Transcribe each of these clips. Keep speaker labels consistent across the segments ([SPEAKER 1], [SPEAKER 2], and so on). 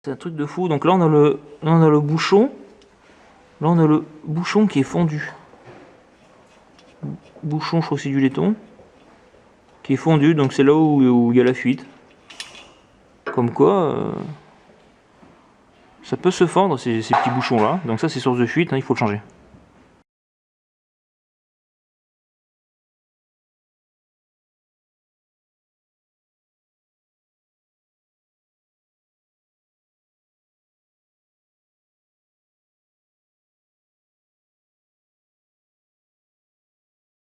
[SPEAKER 1] C'est un truc de fou. Donc là on a le bouchon. Là on a le bouchon qui est fondu. Bouchon, je crois que c'est du laiton. Qui est fondu, donc c'est là où il y a la fuite. Comme quoi, ça peut se fendre ces petits bouchons là. Donc ça c'est source de fuite, hein, il faut le changer.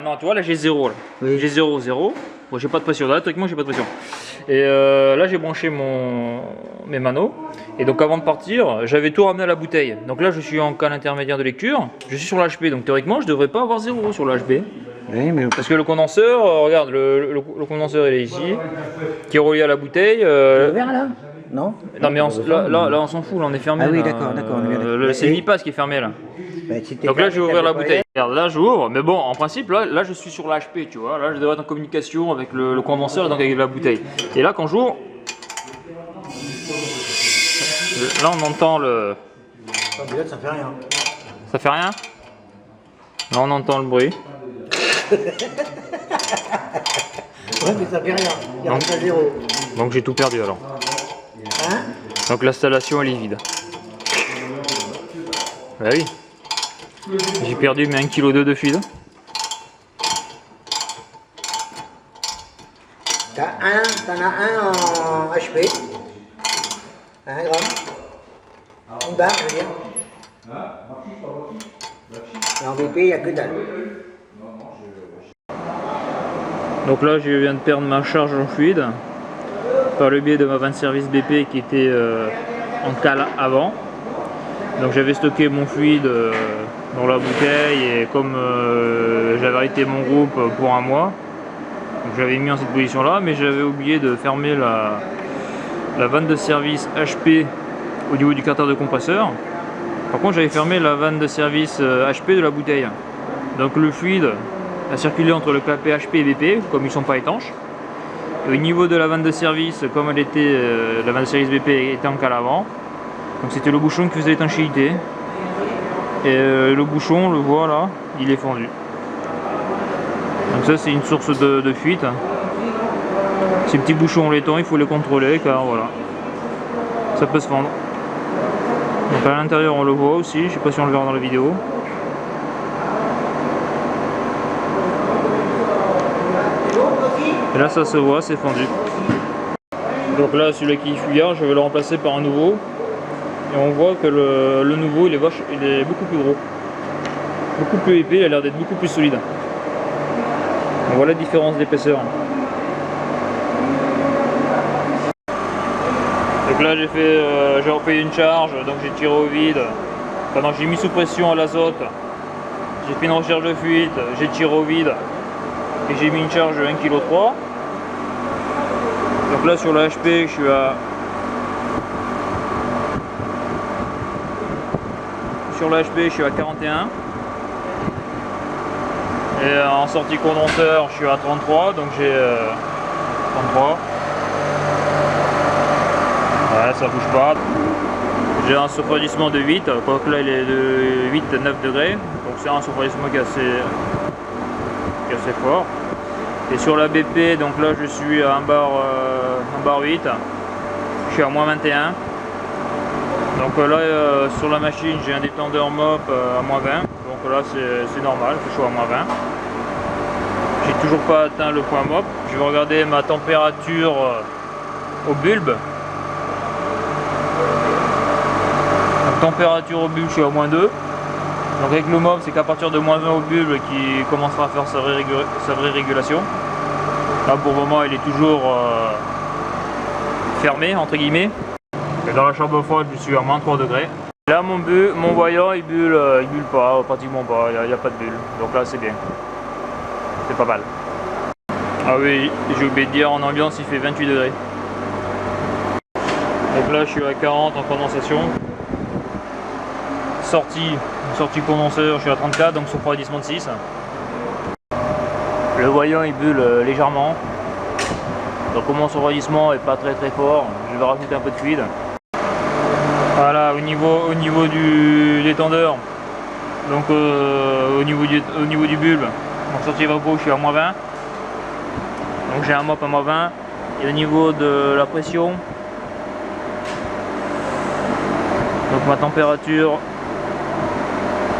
[SPEAKER 1] Non, tu vois, là j'ai 0. Oui. J'ai 0, 0. Bon, j'ai pas de pression. Là, théoriquement, j'ai pas de pression. Et là, j'ai branché mes manos. Et donc, avant de partir, j'avais tout ramené à la bouteille. Donc là, je suis en canal intermédiaire de lecture. Je suis sur l'HP. Donc, théoriquement, je devrais pas avoir 0 sur l'HP. Oui, mais... Parce que le condenseur, regarde, le condenseur, il est ici. Qui est relié à la bouteille. Le verre là ? Non. Non, mais là, on s'en fout. Là, on est fermé. Ah oui, d'accord. C'est l'IPAS qui est fermé là. Bah, donc là je vais ouvrir la bouteille. Regarde, là j'ouvre, mais bon en principe là je suis sur l'HP, tu vois, là je devrais être en communication avec le condenseur et donc avec la bouteille. Et là quand j'ouvre, là on entend le... Ça fait rien. Ça fait rien? Là on entend le bruit. Ouais mais ça fait rien, il y a 0. Donc j'ai tout perdu alors. Hein? Donc l'installation elle est vide. Bah oui. J'ai perdu mes 1,2 kg de fluide. T'en as un en HP. 1 gramme. Une barre, je veux dire. Et en BP, il n'y a que dalle. Donc là, je viens de perdre ma charge en fluide par le biais de ma vanne de service BP qui était en cale avant. Donc j'avais stocké mon fluide dans la bouteille et comme j'avais arrêté mon groupe pour 1 mois, j'avais mis en cette position là, mais j'avais oublié de fermer la vanne de service HP au niveau du carter de compresseur. Par contre j'avais fermé la vanne de service HP de la bouteille. Donc le fluide a circulé entre le clapet HP et BP, comme ils ne sont pas étanches. Et au niveau de la vanne de service, comme elle était, la vanne de service BP était en cale avant. Donc c'était le bouchon qui faisait l'étanchéité. Et le bouchon, on le voit là, il est fondu. Donc ça c'est une source de fuite. Ces petits bouchons en laiton, il faut les contrôler car voilà, ça peut se fendre. Donc à l'intérieur on le voit aussi, je sais pas si on le verra dans la vidéo. Et là ça se voit, c'est fondu. Donc là celui qui est fuyard, je vais le remplacer par un nouveau. Et on voit que le nouveau il est beaucoup plus gros, beaucoup plus épais, il a l'air d'être beaucoup plus solide. On voit la différence d'épaisseur. Donc là j'ai repayé une charge, donc j'ai tiré au vide. Pendant que j'ai mis sous pression à l'azote, j'ai fait une recherche de fuite, j'ai tiré au vide et j'ai mis une charge de 1,3 kg. Donc là sur la HP je suis à... Sur la HP je suis à 41 et en sortie condenseur je suis à 33, donc j'ai 33. Ouais, ça bouge pas. J'ai un refroidissement de 8, quoique là il est de 8 à 9 degrés, donc c'est un refroidissement qui est assez fort. Et sur la BP, donc là je suis à 1 bar 8, je suis à moins 21. Donc là sur la machine j'ai un détendeur mop à moins 20, donc là c'est normal, je suis à moins 20. J'ai toujours pas atteint le point mop. Je vais regarder ma température au bulbe. Donc température au bulbe je suis à moins 2. Donc avec le mop c'est qu'à partir de moins 20 au bulbe qui commencera à faire sa vraie régulation. Là pour le moment il est toujours fermé entre guillemets. Et dans la chambre froide je suis à moins 3 degrés. Là mon voyant il bulle pas, pratiquement pas, il n'y a pas de bulle. Donc là c'est bien. C'est pas mal. Ah oui, j'ai oublié de dire, en ambiance il fait 28 degrés. Donc là je suis à 40 en condensation. Sortie condenseur je suis à 34, donc sur refroidissement de 6. Le voyant il bulle légèrement. Donc comme mon refroidissement est pas très fort, je vais rajouter un peu de fluide. Voilà, au niveau du détendeur, donc au niveau du bulbe, donc sortie évapo, je suis à moins 20, donc j'ai un mop à moins 20, et au niveau de la pression, donc ma température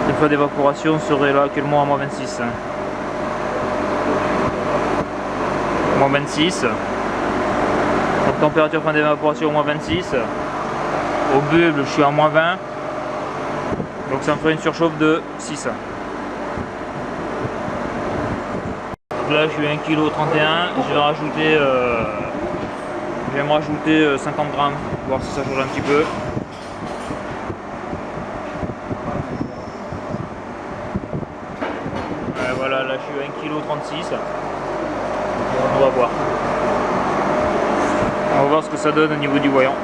[SPEAKER 1] de fin d'évaporation serait là actuellement à moins 26. Moins 26. Donc température fin d'évaporation moins 26. Au bulbe je suis à moins 20. Donc ça me ferait une surchauffe de 6. Donc là je suis à 1,31 kg. Je vais me rajouter 50 grammes, voir si ça change un petit peu. Voilà, là je suis à 1,36 kg. On va voir. On va voir ce que ça donne au niveau du voyant.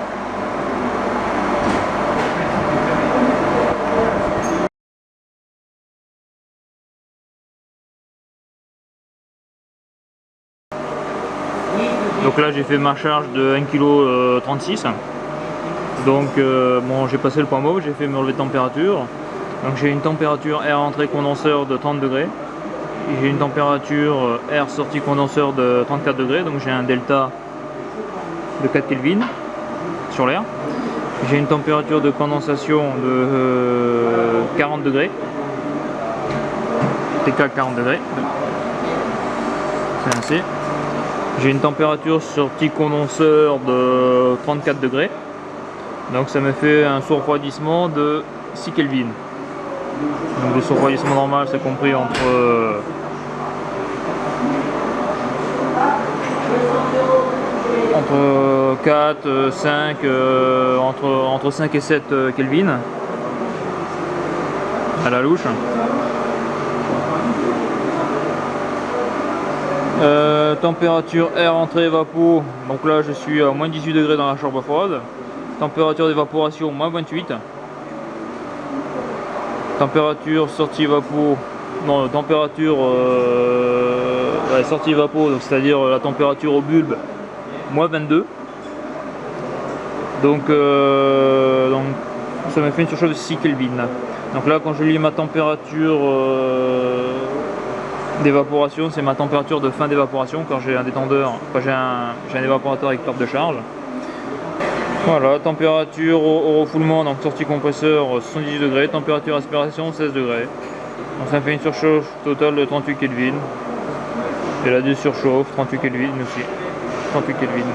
[SPEAKER 1] Donc là j'ai fait ma charge de 1,36 kg. Donc bon, j'ai passé le point mauve, j'ai fait me relever de température. Donc j'ai une température air entrée condenseur de 30 degrés. J'ai une température air sortie condenseur de 34 degrés. Donc j'ai un delta de 4 Kelvin sur l'air. J'ai une température de condensation de 40 degrés. TK 40 degrés. C'est assez. J'ai une température sortie condenseur de 34 degrés. Donc ça me fait un surrefroidissement de 6 Kelvin. Donc le surrefroidissement normal c'est compris entre 4, 5, entre 5 et 7 Kelvin à la louche. Température air entrée évapo, donc là je suis à moins 18 degrés dans la chambre froide. Température d'évaporation moins 28. Température sortie évapo, non, température sortie évapo, donc c'est-à-dire la température au bulbe moins 22. Donc ça me fait une surchauffe de 6 Kelvin. Donc là quand je lis ma température d'évaporation, c'est ma température de fin d'évaporation quand j'ai un détendeur, quand j'ai un évaporateur avec perte de charge. Voilà, température au refoulement, donc sortie compresseur 78 degrés, température aspiration 16 degrés. Donc ça me fait une surchauffe totale de 38 Kelvin. Et la surchauffe 38 Kelvin aussi. 38 Kelvin.